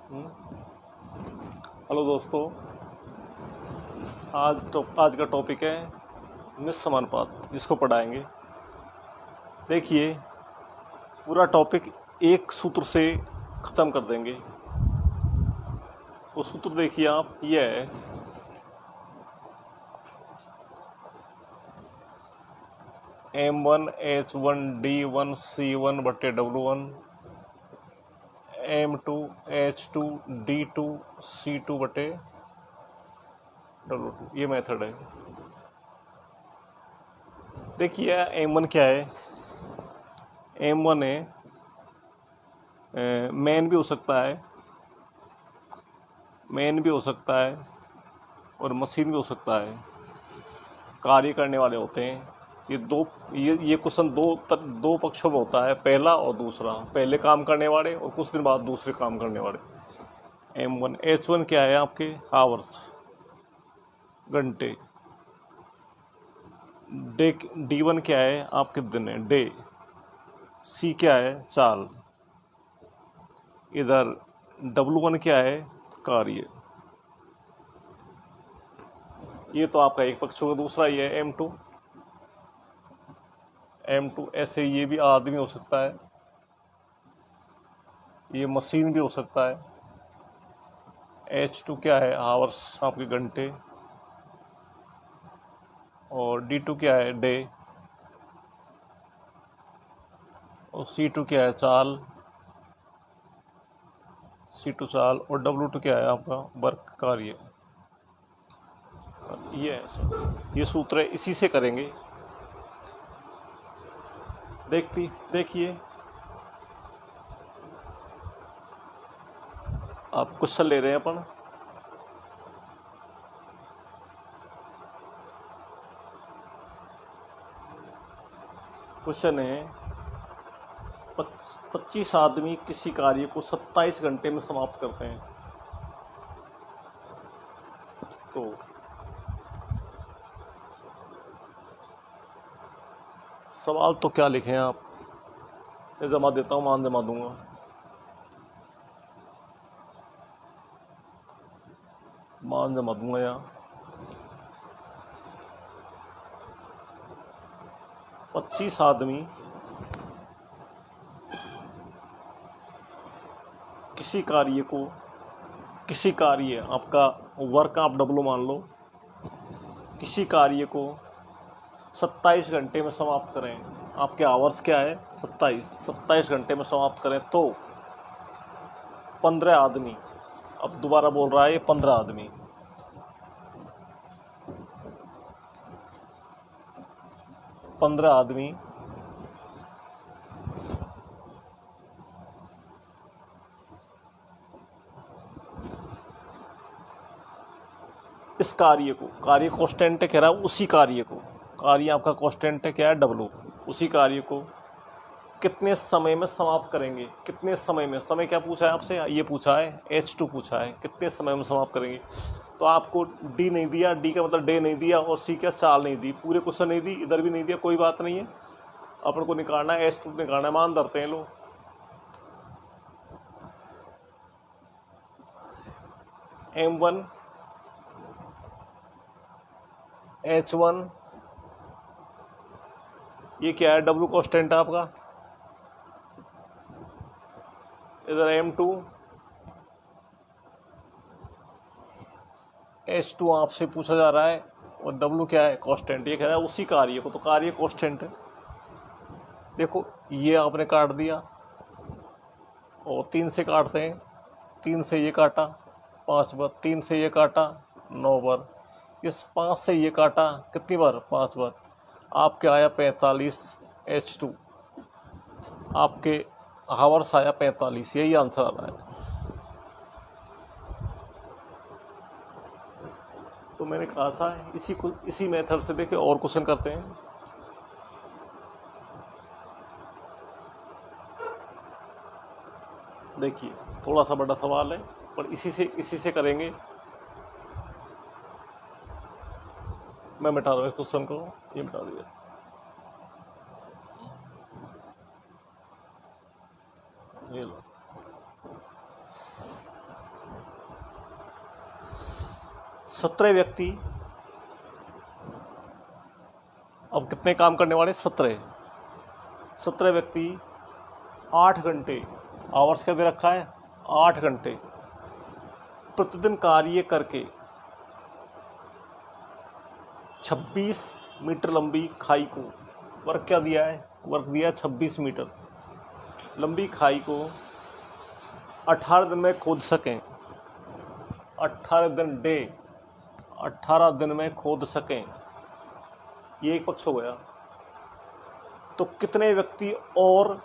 Hello दोस्तों, आज का टॉपिक है निस्समानुपात, जिसको पढ़ाएंगे। देखिए, पूरा टॉपिक एक सूत्र से ख़त्म कर देंगे। वो सूत्र देखिए आप, ये है M1H1D1C1/W1 M2H2D2C2/W2। ये मेथड है। देखिए M1 क्या है। M1 है, मैन भी हो सकता है, और मशीन भी हो सकता है। कार्य करने वाले होते हैं ये क्वेश्चन दो पक्षों में होता है, पहला और दूसरा। पहले काम करने वाले और कुछ दिन बाद दूसरे काम करने वाले। M1 H1 क्या है आपके आवर्स, घंटे। D1 क्या है आपके दिन है, डे। C क्या है चाल। इधर W1 क्या है कार्य। ये तो आपका एक पक्ष होगा। दूसरा ये है M2 ऐसे ये भी आदमी हो सकता है, ये मशीन भी हो सकता है। H2 क्या है आवर्स आपके घंटे, और D2 क्या है डे, और C2 क्या है चाल, C2 चाल, और W2 क्या है आपका वर्क कार्य। ये है सब, ये सूत्र है, इसी से करेंगे। देखिए आप क्वेश्चन ले रहे हैं अपन। क्वेश्चन है 25 आदमी किसी कार्य को 27 घंटे में समाप्त करते हैं। तो सवाल तो क्या लिखें आप, मैं जमा देता हूँ, मान जमा दूंगा। यहाँ 25 आदमी किसी कार्य आपका वर्क आप W मान लो, किसी कार्य को 27 घंटे में समाप्त करें। आपके आवर्स क्या है 27 घंटे में समाप्त करें तो 15 आदमी, अब दोबारा बोल रहा है ये 15 आदमी, इस कार्य कांस्टेंट कह रहा है, उसी कार्य आपका कांस्टेंट है क्या है W, उसी कार्य को कितने समय में समाप्त करेंगे। कितने समय में, समय क्या पूछा है आपसे, ये पूछा है H2 पूछा है, कितने समय में समाप्त करेंगे। तो आपको D नहीं दिया, D का मतलब डे नहीं दिया, और C क्या चाल नहीं दी, पूरे क्वेश्चन नहीं दी, इधर भी नहीं दिया, कोई बात नहीं है। अपन को निकालना है H2 निकालना है, मान धरते हैं लोग। M1 H1 ये क्या है W कांस्टेंट आपका, इधर M2 H2 आपसे पूछा जा रहा है, और W क्या है कांस्टेंट, ये कह रहा है उसी कार्य को, तो कार्य कांस्टेंट है। देखो ये आपने काट दिया, और 3 से काटते हैं, 3 से ये काटा 5 बार, 3 से ये काटा 9 बार, इस 5 से ये काटा कितनी बार 5 बार, आपके आया 45 H2, आपके हावर्स आया 45, यही आंसर आ रहा है। तो मैंने कहा था इसी मेथड से देखिए और क्वेश्चन करते हैं। देखिए थोड़ा सा बड़ा सवाल है, पर इसी से करेंगे। मैं मिटा रहा हूँ क्वेश्चन को, ये मिटा दिया। ये लो, 17 व्यक्ति, अब कितने काम करने वाले? 17 व्यक्ति 8 घंटे, आवर्स का भी रखा है 8 घंटे प्रतिदिन कार्य करके 26 मीटर लंबी खाई को, वर्क क्या दिया है? वर्क दिया है 26 मीटर लंबी खाई को 18 दिन में खोद सकें। 18 दिन, डे 18 दिन में खोद सकें, ये एक पक्ष हो गया। तो कितने व्यक्ति और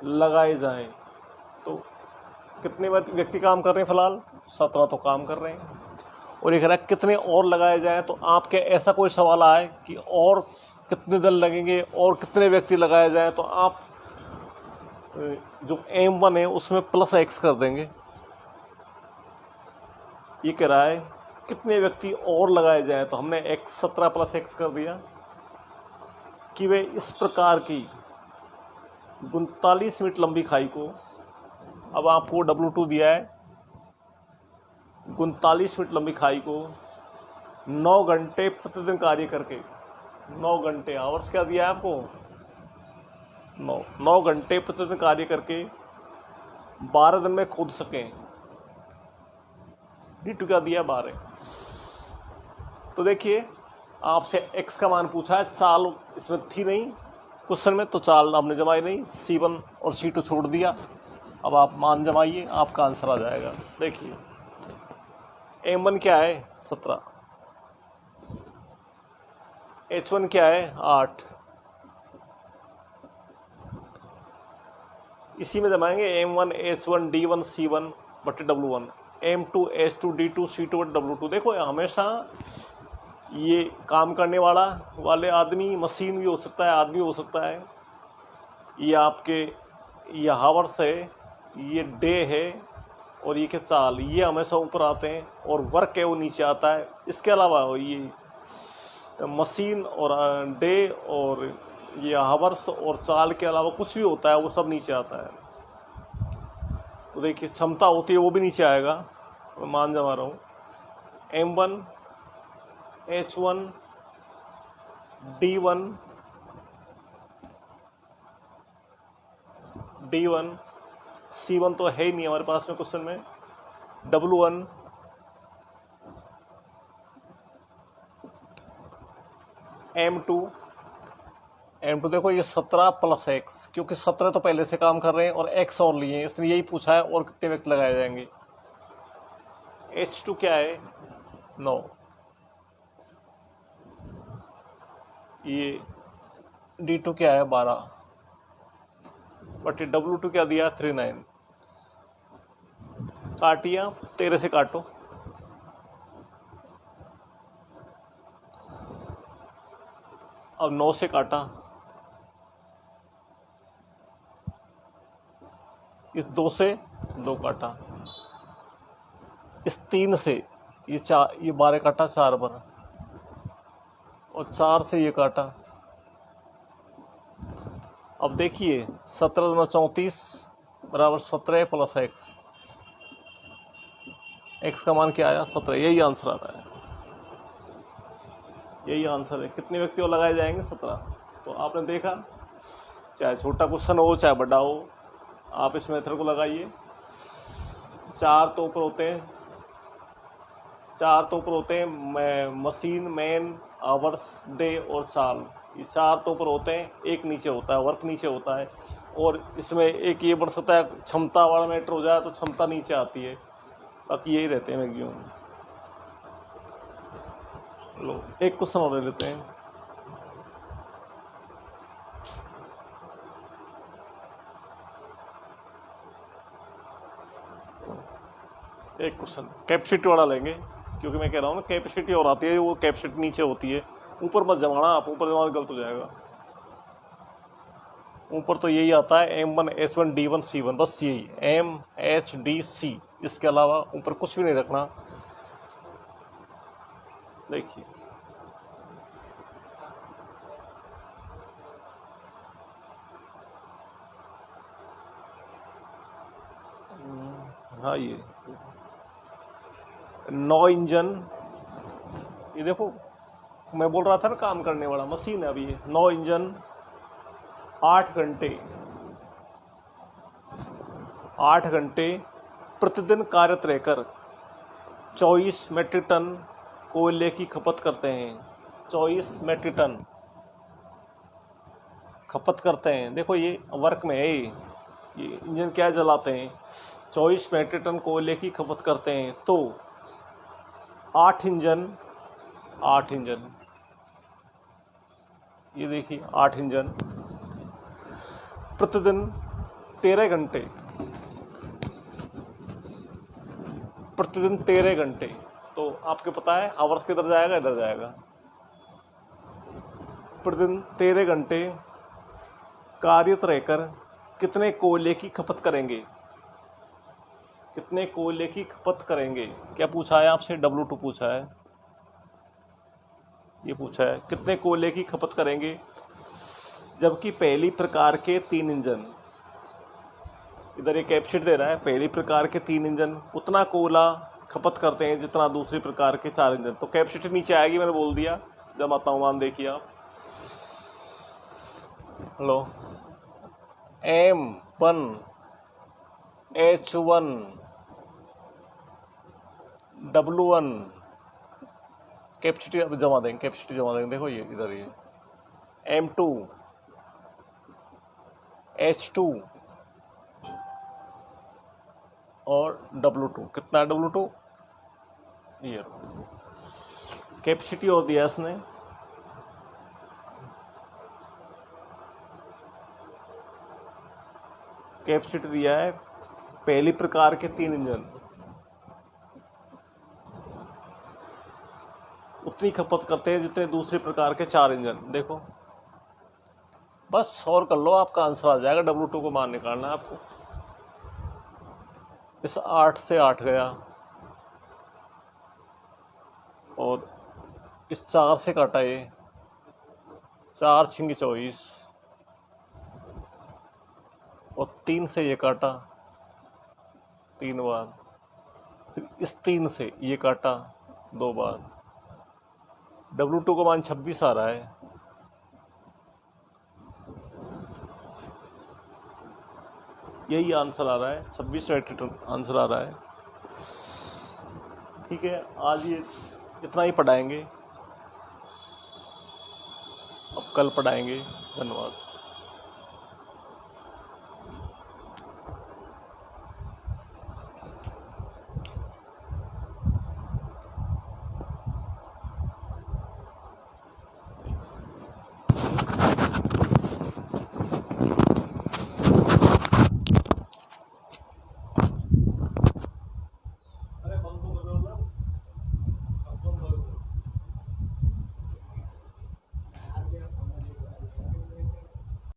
लगाए जाएं? तो कितने व्यक्ति काम कर रहे हैं? फिलहाल 17 तो काम कर रहे हैं, और ये कह रहा है कितने और लगाए जाएं। तो आपके ऐसा कोई सवाल आए कि और कितने दिन लगेंगे और कितने व्यक्ति लगाए जाएं, तो आप जो M1 है उसमें प्लस x कर देंगे। ये कह रहा है कितने व्यक्ति और लगाए जाएं, तो हमने x 17 प्लस x कर दिया कि वे इस प्रकार की 39 मिनट लंबी खाई को, अब आपको W2 दिया है 39 मिनट लंबी खाई को 9 घंटे प्रतिदिन कार्य करके, 9 घंटे, आवर्स क्या दिया है आपको? 9 घंटे प्रतिदिन कार्य करके 12 दिन में खोद सकें। D2 क्या दिया? 12। तो देखिए आपसे x का मान पूछा है, चाल इसमें थी नहीं क्वेश्चन में, तो चाल आपने जमाई नहीं, C1 और C2 छोड़ दिया। अब आप मान जमाइए, आपका आंसर आ जाएगा। देखिए M1 क्या है? 17, H1 क्या है? 8, इसी में जमाएंगे M1 H1 D1 C1 बटे W1, M2 H2 D2 C2 बटे W2। देखो हमेशा ये काम करने वाले आदमी, मशीन भी हो सकता है, आदमी हो सकता है, ये आपके ये हावर्स है, ये डे है, और ये के चाल, ये हमेशा ऊपर आते हैं, और वर्क है वो नीचे आता है। इसके अलावा ये मशीन और डे और ये हावर्स और चाल के अलावा कुछ भी होता है वो सब नीचे आता है। तो देखिए क्षमता होती है वो भी नीचे आएगा। मैं मान जमा रहा हूँ M1 H1 D1 C1 तो है ही नहीं हमारे पास में क्वेश्चन में, W1 M2 देखो ये 17 प्लस x, क्योंकि 17 तो पहले से काम कर रहे हैं और x और लिए हैं, इसने यही पूछा है और कितने व्यक्ति लगाए जाएंगे। H2 क्या है? 9, ये D2 क्या है? 12 बटे W2 क्या दिया? 39। काटिया 13 से काटो, अब 9 से काटा, इस 2 से 2 काटा, इस 3 से ये 4, ये 12 काटा 4 पर, और 4 से ये काटा। अब देखिए 17 × 34 बराबर 17 प्लस x का मान क्या आया? 17। यही आंसर आ रहा है, यही आंसर है। कितने व्यक्ति और लगाए जाएंगे? 17। तो आपने देखा, चाहे छोटा क्वेश्चन हो चाहे बड़ा हो, आप इस मेथड को लगाइए। 4 तो ऊपर होते हैं, 4 तो ऊपर होते हैं, मशीन, मैन, आवर्स, डे और चाल, ये 4 तो ऊपर होते हैं, एक नीचे होता है, वर्क नीचे होता है। और इसमें एक ये बढ़ सकता है, क्षमता वाला मैटर हो जाए तो क्षमता नीचे आती है, बाकी यही रहते हैं मैक्सिमम। लो एक क्वेश्चन और ले लेते हैं। एक क्वेश्चन कैपेसिटी वाला लेंगे, क्योंकि मैं कह रहा हूँ ना कैपेसिटी और आती है, वो कैपेसिटी नीचे होती है, ऊपर मत जमाना आप, ऊपर जमाना गलत हो जाएगा। ऊपर तो यही आता है M1 H1 D1 C1, बस यही M H D C, इसके अलावा ऊपर कुछ भी नहीं रखना। देखिए हाँ, ये 9 इंजन ये देखो, मैं बोल रहा था ना काम करने वाला मशीन है। अभी ये 9 इंजन 8 घंटे 8 घंटे प्रतिदिन कार्यरत रहकर 24 मेट्रिक टन कोयले की खपत करते हैं। 24 मेट्रिक टन खपत करते हैं। देखो ये वर्क में है, ये इंजन क्या जलाते हैं, 24 मेट्रिक टन कोयले की खपत करते हैं। तो 8 इंजन ये देखिए 8 इंजन प्रतिदिन 13 घंटे। तो आपको पता है आवर्स किधर जाएगा, इधर जाएगा। प्रतिदिन 13 घंटे कार्यरत रहकर कितने कोयले की खपत करेंगे, कितने कोयले की खपत करेंगे। क्या पूछा है आपसे, W2 पूछा है, ये पूछा है कितने कोयले की खपत करेंगे। जबकि पहली प्रकार के 3 इंजन, इधर एक कैपेसिटी दे रहा है, पहली प्रकार के 3 इंजन उतना कोयला खपत करते हैं जितना दूसरी प्रकार के 4 इंजन। तो कैपेसिटी नीचे आएगी, मैंने बोल दिया। जब आता हूँ मान देखिए आप, hello, M1 H1 W1 capacity अब जमा देंगे, देखो ये इधर ये M2 H2 और W2। कितना है W2, ये कैपेसिटी और दिया इसने। कैपेसिटी दिया है पहली प्रकार के 3 इंजन उतनी खपत करते हैं जितने दूसरे प्रकार के 4 इंजन। देखो बस और कर लो, आपका आंसर आ जाएगा। W2 को मान निकालना है आपको। इस 8 से 8 गया और इस 4 से काटा, ये 4 छिंगी 24 और 3 से ये काटा 3 बार, फिर इस 3 से ये काटा 2 बार। W2 का मान 26 आ रहा है। यही आंसर आ रहा है, 26 मेट्रिक टन आंसर आ रहा है। ठीक है, आज ये इतना ही पढ़ाएंगे, अब कल पढ़ाएंगे। धन्यवाद।